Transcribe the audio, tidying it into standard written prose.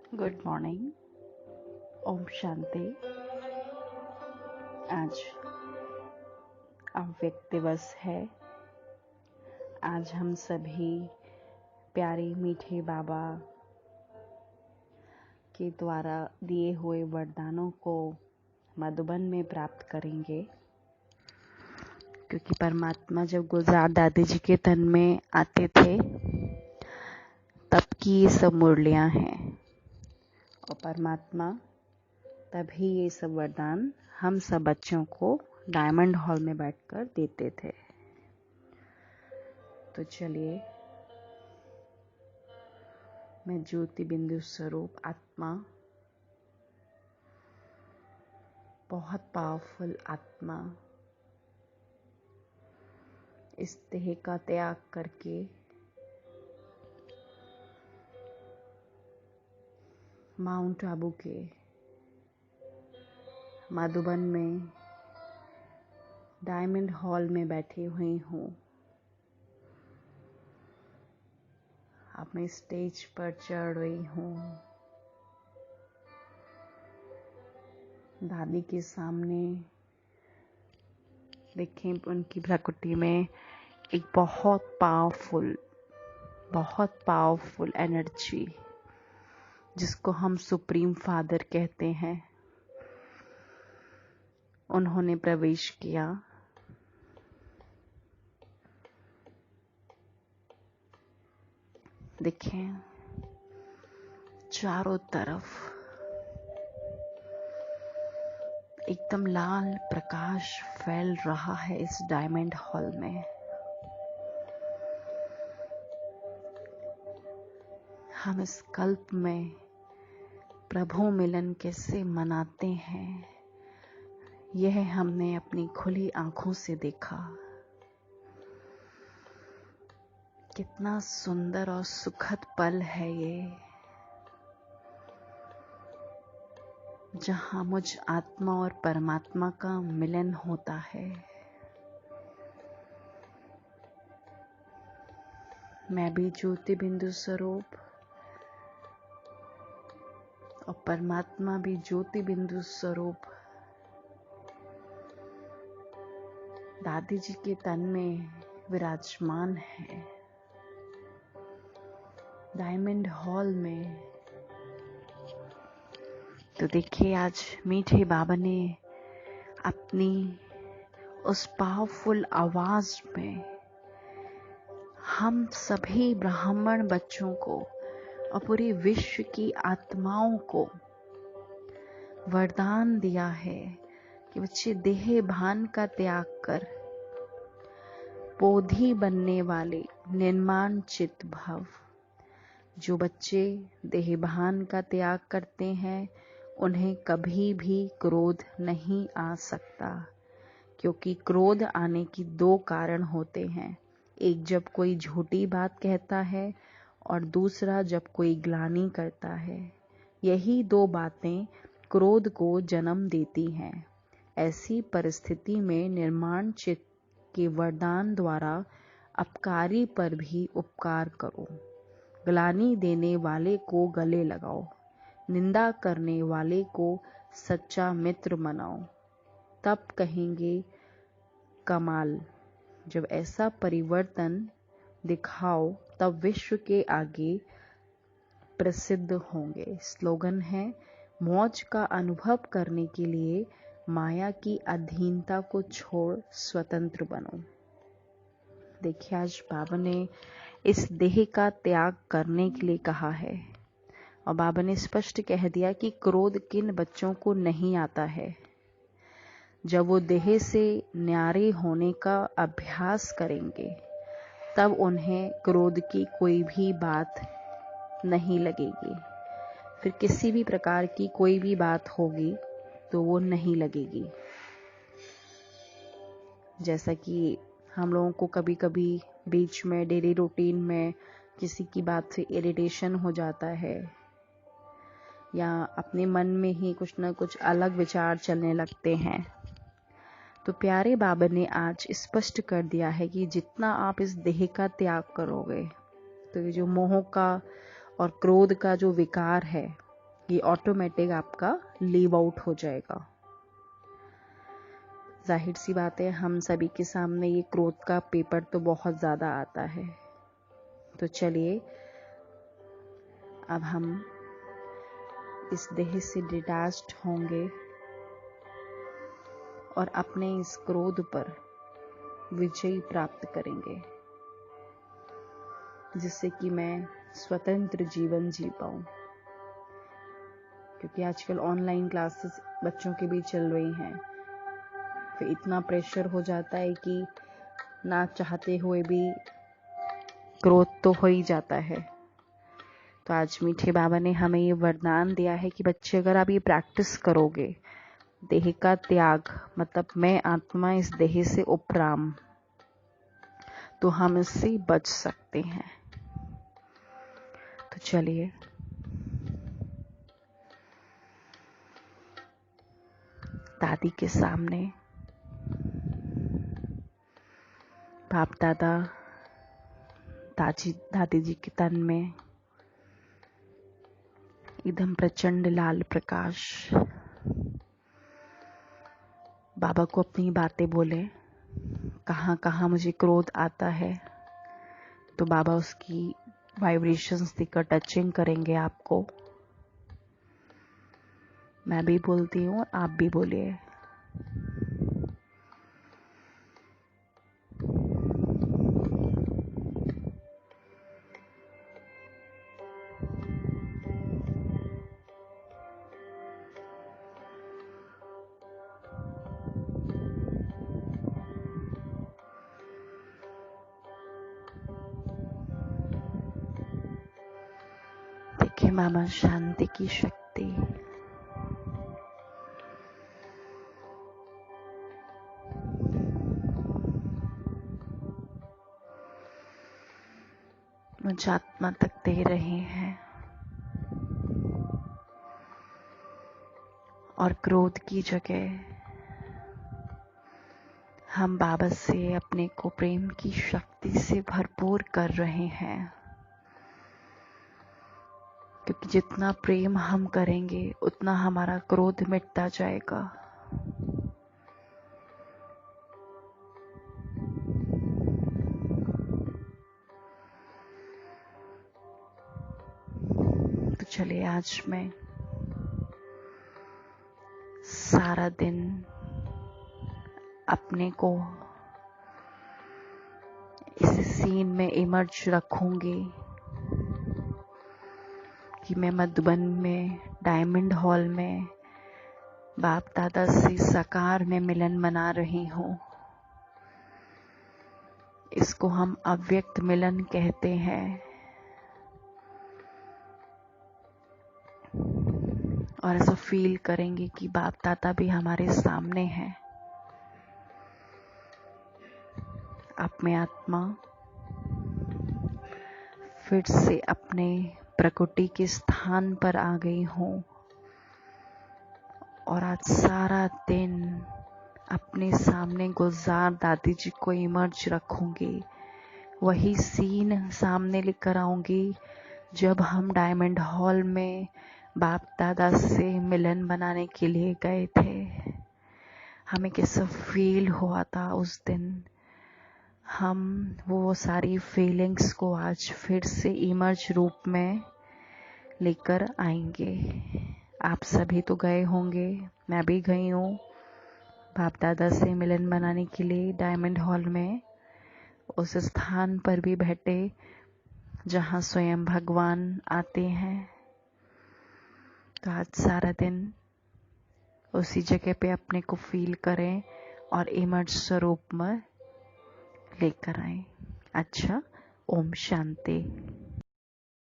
Good morning. Om Shanti. आज अव्यक्त दिवस है। आज हम सभी प्यारे मीठे बाबा के द्वारा दिए हुए वरदानों को मधुबन में प्राप्त करेंगे, क्योंकि परमात्मा जब गुलजार दादी जी के तन में आते थे तब की ये सब मुरलियां हैं, और परमात्मा तभी ये सब वरदान हम सब बच्चों को डायमंड हॉल में बैठकर देते थे। तो चलिए, मैं ज्योति बिंदु स्वरूप आत्मा, बहुत पावरफुल आत्मा, इस देह का त्याग करके माउंट आबू के मधुबन में डायमंड हॉल में बैठी हुई हूँ। अब मैं स्टेज पर चढ़ रही हूँ। दादी के सामने देखें, उनकी प्रकृति में एक बहुत पावरफुल एनर्जी, जिसको हम सुप्रीम फादर कहते हैं, उन्होंने प्रवेश किया। देखें, चारों तरफ एकदम लाल प्रकाश फैल रहा है इस डायमंड हॉल में। हम इस कल्प में प्रभु मिलन कैसे मनाते हैं, यह हमने अपनी खुली आंखों से देखा। कितना सुंदर और सुखद पल है ये, जहां मुझ आत्मा और परमात्मा का मिलन होता है। मैं भी ज्योति बिंदु स्वरूप और परमात्मा भी ज्योति बिंदु स्वरूप दादी जी के तन में विराजमान है, डायमंड हॉल में। तो देखिए, आज मीठे बाबा ने अपनी उस पावरफुल आवाज में हम सभी ब्राह्मण बच्चों को और पूरे विश्व की आत्माओं को वरदान दिया है कि बच्चे देह भान का त्याग कर बोधि बनने वाले निर्माण चित भव। जो बच्चे देह भान का त्याग करते हैं, उन्हें कभी भी क्रोध नहीं आ सकता, क्योंकि क्रोध आने की दो कारण होते हैं। एक, जब कोई झूठी बात कहता है, और दूसरा जब कोई ग्लानि करता है। यही दो बातें क्रोध को जन्म देती हैं। ऐसी परिस्थिति में निर्माण चित्त के वरदान द्वारा अपकारी पर भी उपकार करो, ग्लानि देने वाले को गले लगाओ, निंदा करने वाले को सच्चा मित्र बनाओ, तब कहेंगे कमाल। जब ऐसा परिवर्तन दिखाओ तब विश्व के आगे प्रसिद्ध होंगे। स्लोगन है, मौज का अनुभव करने के लिए माया की अधीनता को छोड़ स्वतंत्र बनो। देखिए, आज बाबा ने इस देह का त्याग करने के लिए कहा है, और बाबा ने स्पष्ट कह दिया कि क्रोध किन बच्चों को नहीं आता है। जब वो देह से न्यारे होने का अभ्यास करेंगे, तब उन्हें क्रोध की कोई भी बात नहीं लगेगी। फिर किसी भी प्रकार की कोई भी बात होगी तो वो नहीं लगेगी। जैसा कि हम लोगों को कभी कभी बीच में डेली रूटीन में किसी की बात से इरिटेशन हो जाता है, या अपने मन में ही कुछ न कुछ अलग विचार चलने लगते हैं, तो प्यारे बाबा ने आज स्पष्ट कर दिया है कि जितना आप इस देह का त्याग करोगे, तो ये जो मोह का और क्रोध का जो विकार है, ये ऑटोमेटिक आपका लीव आउट हो जाएगा। जाहिर सी बात है, हम सभी के सामने ये क्रोध का पेपर तो बहुत ज़्यादा आता है। तो चलिए अब हम इस देह से डिटैच्ड होंगे और अपने इस क्रोध पर विजय प्राप्त करेंगे, जिससे कि मैं स्वतंत्र जीवन जी पाऊं। क्योंकि आजकल ऑनलाइन क्लासेस बच्चों के भी चल रही हैं, फिर इतना प्रेशर हो जाता है कि ना चाहते हुए भी क्रोध तो हो ही जाता है। तो आज मीठे बाबा ने हमें ये वरदान दिया है कि बच्चे, अगर आप ये प्रैक्टिस करोगे, देह का त्याग, मतलब मैं आत्मा इस देह से उपराम, तो हम इससे बच सकते हैं। तो चलिए दादी के सामने, बाप दादा, दादी जी के तन में एकदम प्रचंड लाल प्रकाश, बाबा को अपनी बातें बोले। कहाँ कहाँ मुझे क्रोध आता है, तो बाबा उसकी वाइब्रेशंस देकर टचिंग करेंगे आपको। मैं भी बोलती हूँ, आप भी बोलिए। देखिए मामा शांति की शक्ति, मुझे आत्मा तक दे रहे हैं और क्रोध की जगह हम बाबा से अपने को प्रेम की शक्ति से भरपूर कर रहे हैं। क्योंकि जितना प्रेम हम करेंगे उतना हमारा क्रोध मिटता जाएगा। तो चलिए आज मैं सारा दिन अपने को इस सीन में इमर्ज रखूंगी कि मैं मधुबन में डायमंड हॉल में बाप दादा से साकार में मिलन मना रही हूँ। इसको हम अव्यक्त मिलन कहते हैं। और ऐसा फील करेंगे कि बाप दादा भी हमारे सामने हैं। अब मैं आत्मा फिर से अपने प्रकृति के स्थान पर आ गई हूँ और आज सारा दिन अपने सामने गुलजार दादी जी को इमर्ज रखूंगी। वही सीन सामने लेकर आऊंगी जब हम डायमंड हॉल में बाप दादा से मिलन बनाने के लिए गए थे। हमें कैसा फील हुआ था उस दिन। हम वो सारी फीलिंग्स को आज फिर से इमर्ज रूप में लेकर आएंगे। आप सभी तो गए होंगे, मैं भी गई हूँ बाप दादा से मिलन बनाने के लिए डायमंड हॉल में। उस स्थान पर भी बैठे जहाँ स्वयं भगवान आते हैं। तो आज सारा दिन उसी जगह पे अपने को फील करें और इमर्ज स्वरूप में लेकर आए। अच्छा, ओम शांति।